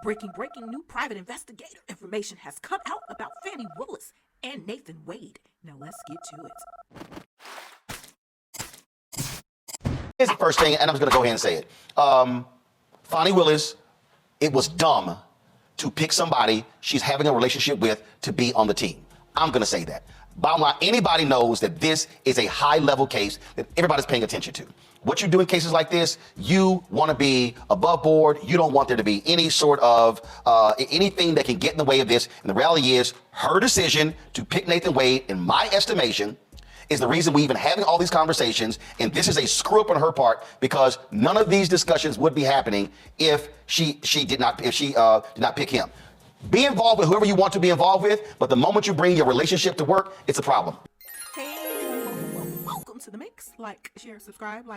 Breaking new private investigator information has come out about Fani Willis and Nathan Wade. Now let's get to it. Here's the first thing, and I'm just going to go ahead and say it. Fani Willis, it was dumb to pick somebody she's having a relationship with to be on the team. I'm going to say that. Bottom line, anybody knows that this is a high-level case that everybody's paying attention to. What you do in cases like this, you want to be above board. You don't want there to be any sort of anything that can get in the way of this. And the reality is, her decision to pick Nathan Wade, in my estimation, is the reason we even having all these conversations. And this is a screw up on her part, because none of these discussions would be happening if she did not pick him. Be involved with whoever you want to be involved with, but the moment you bring your relationship to work, it's a problem. Hey, welcome to the mix. Like, share, subscribe,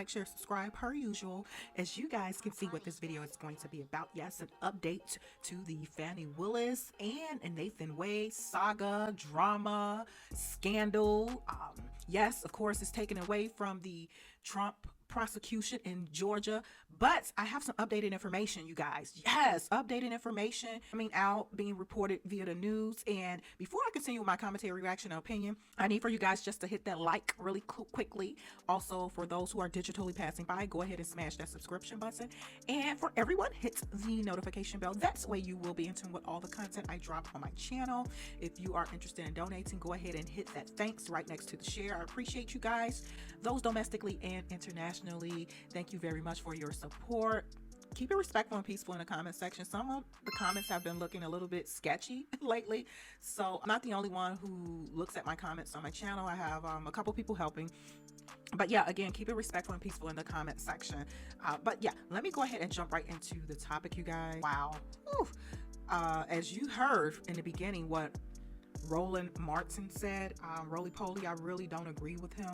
per usual. As you guys can see what this video is going to be about. Yes, an update to the Fani Willis and Nathan Wade saga, drama, scandal. Yes, of course, it's taken away from the Trump prosecution in Georgia, but I have some updated information, you guys. Yes, updated information coming out, being reported via the news. And before I continue with my commentary, reaction, and opinion, I need for you guys just to hit that like really quickly. Also, for those who are digitally passing by, go ahead and smash that subscription button. And for everyone, hit the notification bell. That's the way you will be in tune with all the content I drop on my channel. If you are interested in donating, go ahead and hit that thanks right next to the share. I appreciate you guys, those domestically and internationally. Thank you very much for your support. Keep it respectful and peaceful in the comment section. Some of the comments have been looking a little bit sketchy lately, so I'm not the only one who looks at my comments on my channel. I have a couple people helping, but yeah, again, keep it respectful and peaceful in the comment section. But yeah, let me go ahead and jump right into the topic, you guys. Wow. As you heard in the beginning what Roland Martin said, roly-poly, I really don't agree with him.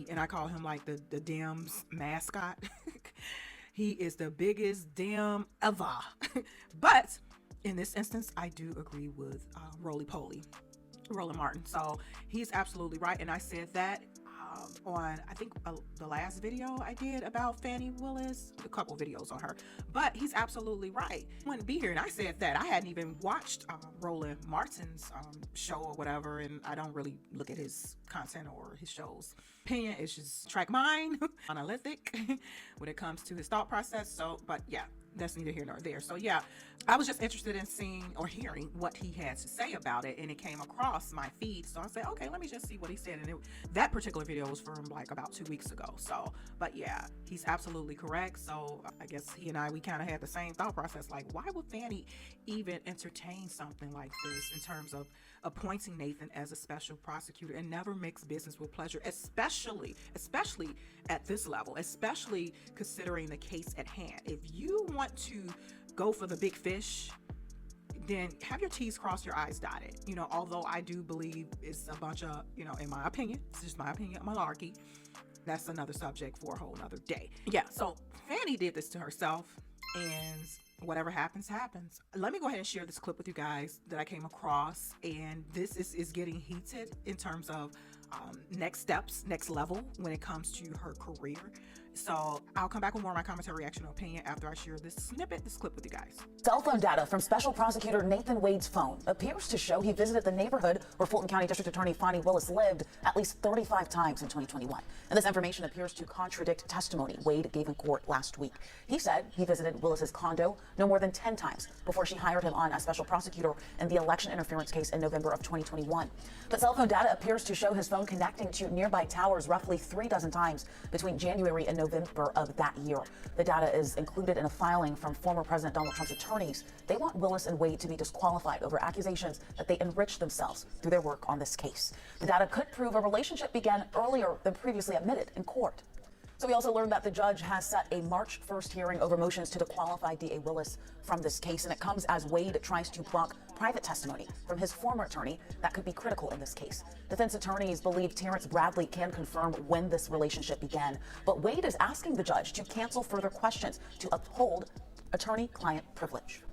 And I call him like the Dems mascot. He is the biggest Dem ever. But in this instance, I do agree with roly-poly, Roland Martin. So he's absolutely right. And I said that on, I think, the last video I did about Fani Willis, a couple videos on her, but he's absolutely right. Wouldn't be here. And I said that I hadn't even watched Roland Martin's show or whatever, and I don't really look at his content or his shows. Opinion is just track mine, monolithic when it comes to his thought process. So, but yeah, that's neither here nor there. So yeah, I was just interested in seeing or hearing what he had to say about it, and it came across my feed. So I said, okay, let me just see what he said. And that particular video was from like about 2 weeks ago. So, but yeah, he's absolutely correct. So I guess he and we kind of had the same thought process. Like, why would Fani even entertain something like this in terms of appointing Nathan as a special prosecutor, and never mix business with pleasure, especially at this level, especially considering the case at hand. If you want to go for the big fish, then have your T's crossed, your I's dotted. You know, although I do believe it's a bunch of, in my opinion, it's just my opinion, malarkey. That's another subject for a whole nother day. Yeah, so Fani did this to herself, and whatever happens, happens. Let me go ahead and share this clip with you guys that I came across, and this is getting heated in terms of next steps, next level when it comes to her career. So I'll come back with more of my commentary, reaction, and opinion after I share this clip with you guys. Cell phone data from Special Prosecutor Nathan Wade's phone appears to show he visited the neighborhood where Fulton County District Attorney Fani Willis lived at least 35 times in 2021. And this information appears to contradict testimony Wade gave in court last week. He said he visited Willis's condo no more than 10 times before she hired him on as special prosecutor in the election interference case in November of 2021. But cell phone data appears to show his phone connecting to nearby towers roughly 3 dozen times between January and November of that year. The data is included in a filing from former President Donald Trump's attorneys. They want Willis and Wade to be disqualified over accusations that they enriched themselves through their work on this case. The data could prove a relationship began earlier than previously admitted in court. So we also learned that the judge has set a March 1st hearing over motions to disqualify DA Willis from this case, and it comes as Wade tries to block private testimony from his former attorney that could be critical in this case. Defense attorneys believe Terrence Bradley can confirm when this relationship began, but Wade is asking the judge to cancel further questions to uphold attorney-client privilege.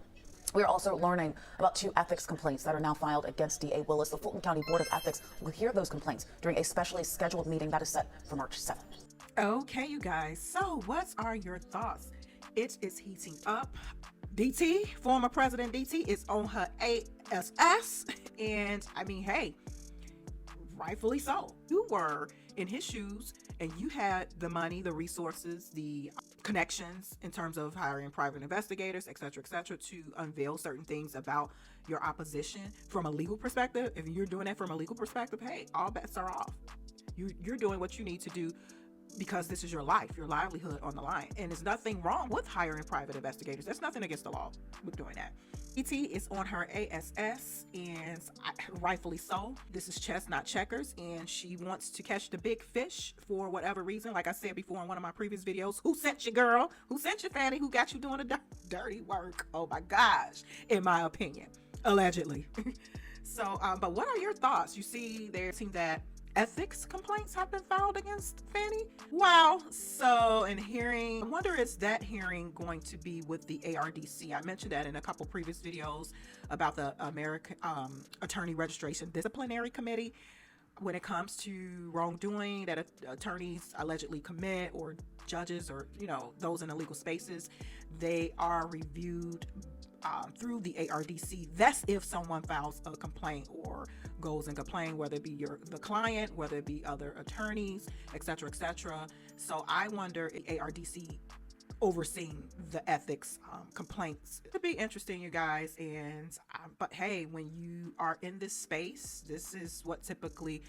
We're also learning about 2 ethics complaints that are now filed against DA Willis. The Fulton County Board of Ethics will hear those complaints during a specially scheduled meeting that is set for March 7th. Okay, you guys, so what are your thoughts? It is heating up. DT, former President DT, is on her ASS. And I mean, hey, rightfully so. You were in his shoes and you had the money, the resources, the connections in terms of hiring private investigators, et cetera, to unveil certain things about your opposition from a legal perspective. If you're doing that from a legal perspective, hey, all bets are off. You're doing what you need to do because this is your life, your livelihood on the line. And there's nothing wrong with hiring private investigators. There's nothing against the law with doing that. ET is on her ASS, and rightfully so. This is chess, not checkers, and she wants to catch the big fish for whatever reason. Like I said before in one of my previous videos, who sent you, girl? Who sent you, Fanny? Who got you doing the dirty work? Oh my gosh, in my opinion, allegedly. So, but what are your thoughts? You see, there seems that ethics complaints have been filed against Fanny. Wow. So in hearing, I wonder, is that hearing going to be with the ARDC? I mentioned that in a couple previous videos about the American Attorney Registration Disciplinary Committee. When it comes to wrongdoing that attorneys allegedly commit, or judges, or those in illegal spaces, they are reviewed through the ARDC. That's if someone files a complaint or goes and complain, whether it be the client, whether it be other attorneys, etc., etc. So I wonder if ARDC overseeing the ethics complaints. It'd be interesting, you guys. And but hey, when you are in this space, this is what typically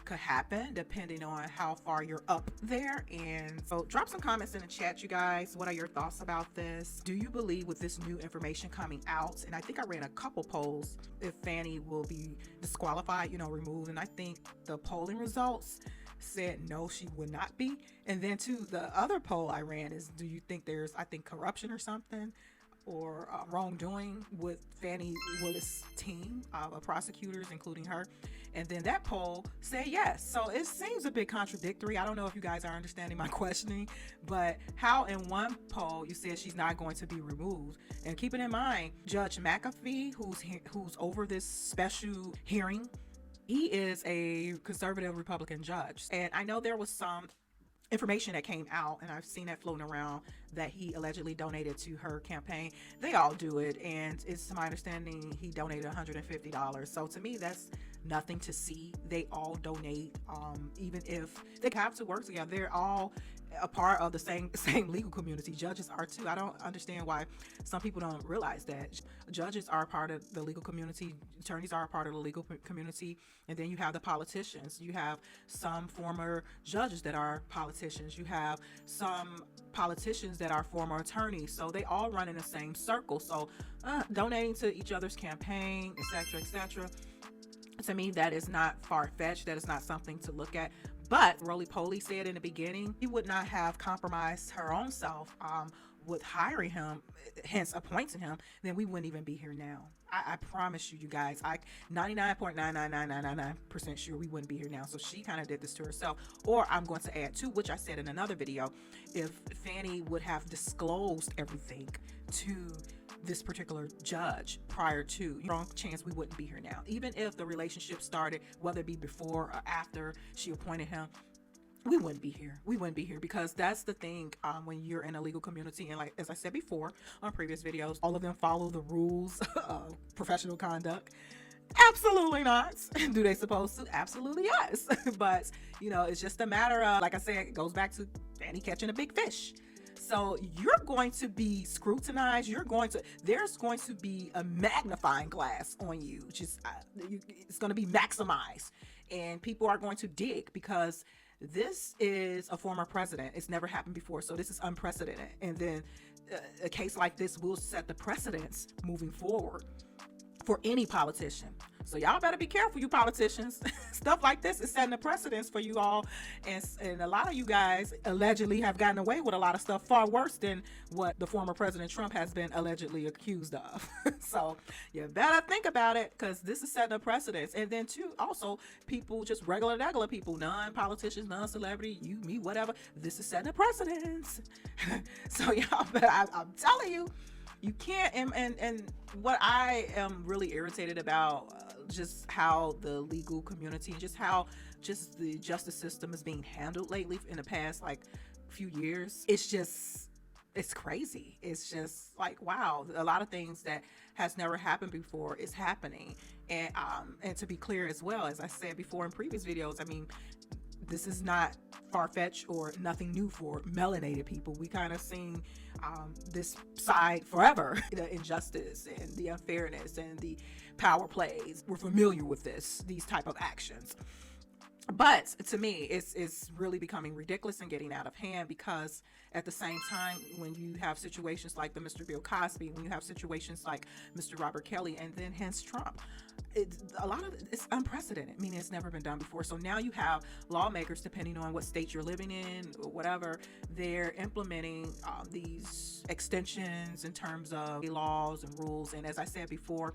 could happen depending on how far you're up there. And so drop some comments in the chat, you guys. What are your thoughts about this? Do you believe with this new information coming out, and I think I ran a couple polls, if Fanny will be disqualified, removed, and I think the polling results said no, she would not be. And then too, the other poll I ran is, do you think there's, I think, corruption or something, or wrongdoing with Fani Willis' team of prosecutors, including her? And then that poll said yes. So it seems a bit contradictory. I don't know if you guys are understanding my questioning, but how in one poll you said she's not going to be removed, and keeping in mind Judge McAfee, who's over this special hearing, he is a conservative Republican judge. And I know there was some information that came out, and I've seen that floating around, that he allegedly donated to her campaign. They all do it, and it's my understanding he donated $150. So to me, that's nothing to see. They all donate, even if they have to work together. They're all a part of the same legal community. Judges are too. I don't understand why some people don't realize that judges are a part of the legal community, attorneys are a part of the legal community, and then you have the politicians. You have some former judges that are politicians. You have some politicians that are former attorneys. So they all run in the same circle. So donating to each other's campaign, etc., etc., to me, that is not far-fetched. That is not something to look at. But Roly Poly said in the beginning, he would not have compromised her own self with hiring him, hence appointing him, then we wouldn't even be here now. I promise you, you guys, 99.99999% sure we wouldn't be here now. So she kind of did this to herself. Or I'm going to add to, which I said in another video, if Fanny would have disclosed everything to this particular judge prior to, strong chance we wouldn't be here now. Even if the relationship started, whether it be before or after she appointed him, we wouldn't be here. We wouldn't be here, because that's the thing, when you're in a legal community, and like as I said before on previous videos, all of them follow the rules of professional conduct. Absolutely not. Do they supposed to? Absolutely yes. But it's just a matter of, like I said, it goes back to Fanny catching a big fish. So you're going to be scrutinized. There's going to be a magnifying glass on you. It's going to be maximized, and people are going to dig, because this is a former president. It's never happened before. So this is unprecedented. And then a case like this will set the precedence moving forward for any politician. So y'all better be careful, you politicians. Stuff like this is setting a precedence for you all. And a lot of you guys allegedly have gotten away with a lot of stuff far worse than what the former President Trump has been allegedly accused of. So you better think about it, because this is setting a precedence. And then too, also people, just regular people, non-politicians, non-celebrity, you, me, whatever, this is setting a precedence. So y'all better, I'm telling you, you can't. And what I am really irritated about, just how the legal community, just how the justice system is being handled lately in the past few years, it's just it's crazy. It's just like, wow, a lot of things that has never happened before is happening. And to be clear as well, as I said before in previous videos, I mean, this is not far-fetched or nothing new for melanated people. We kind of seen this side forever. The injustice and the unfairness and the power plays. We're familiar with these type of actions. But to me, it's really becoming ridiculous and getting out of hand, because at the same time, when you have situations like the Mr. Bill Cosby, when you have situations like Mr. Robert Kelly, and then hence Trump, it's unprecedented. I mean, it's never been done before. So now you have lawmakers, depending on what state you're living in or whatever, they're implementing these extensions in terms of laws and rules. And as I said before,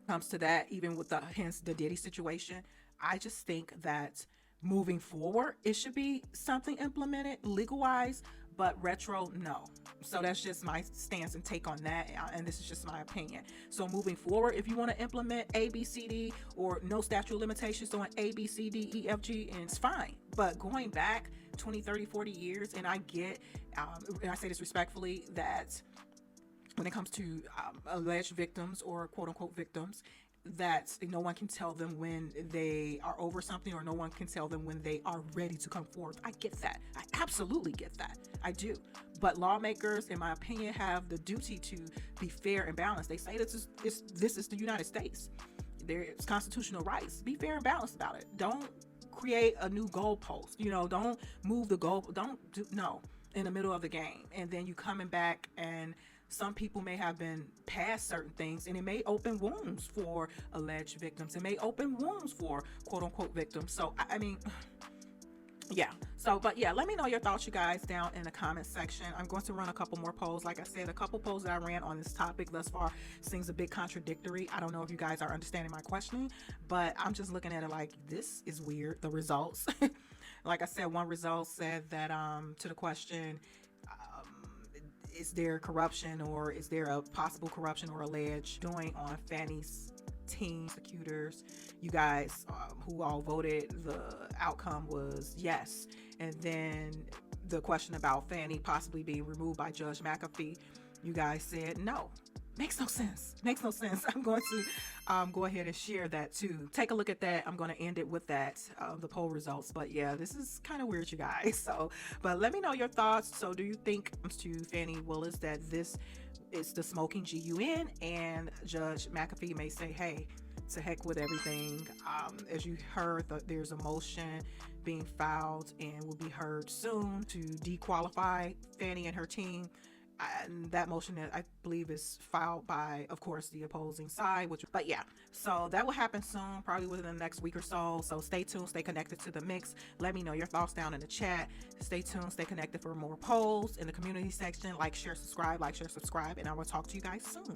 comes to that, even with hence the Diddy situation, I just think that moving forward, it should be something implemented legal-wise, but retro, no. So that's just my stance and take on that, and this is just my opinion. So moving forward, if you want to implement A, B, C, D, or no statute of limitations on A, B, C, D, E, F, G, and it's fine. But going back 20, 30, 40 years, and I get, and I say this respectfully, that when it comes to alleged victims or quote-unquote victims, that no one can tell them when they are over something, or no one can tell them when they are ready to come forth. I get that. I absolutely get that. I do. But lawmakers, in my opinion, have the duty to be fair and balanced. They say this is the United States. There's constitutional rights. Be fair and balanced about it. Don't create a new goalpost. Don't move the goal. Don't do in the middle of the game, and then you coming back, and some people may have been past certain things, and it may open wounds for alleged victims. It may open wounds for quote unquote victims. So, I mean, yeah. So, but yeah, let me know your thoughts, you guys, down in the comment section. I'm going to run a couple more polls. Like I said, a couple polls that I ran on this topic thus far seems a bit contradictory. I don't know if you guys are understanding my questioning, but I'm just looking at it like, this is weird, the results. Like I said, one result said that to the question, is there corruption, or is there a possible corruption or alleged doing on Fannie's team prosecutors? You guys who all voted, the outcome was yes. And then the question about Fannie possibly being removed by Judge McAfee, you guys said no. Makes no sense. Makes no sense. I'm going to go ahead and share that too. Take a look at that. I'm going to end it with that, the poll results. But yeah, this is kind of weird, you guys. So, but let me know your thoughts. So do you think, to Fani Willis, that this is the smoking GUN, and Judge McAfee may say, hey, to heck with everything? As you heard, there's a motion being filed and will be heard soon to dequalify Fannie and her team. And that motion, I believe, is filed by, of course, the opposing side. But yeah, so that will happen soon, probably within the next week or so. So stay tuned, stay connected to the mix. Let me know your thoughts down in the chat. Stay tuned, stay connected for more polls in the community section. Like, share, subscribe, and I will talk to you guys soon.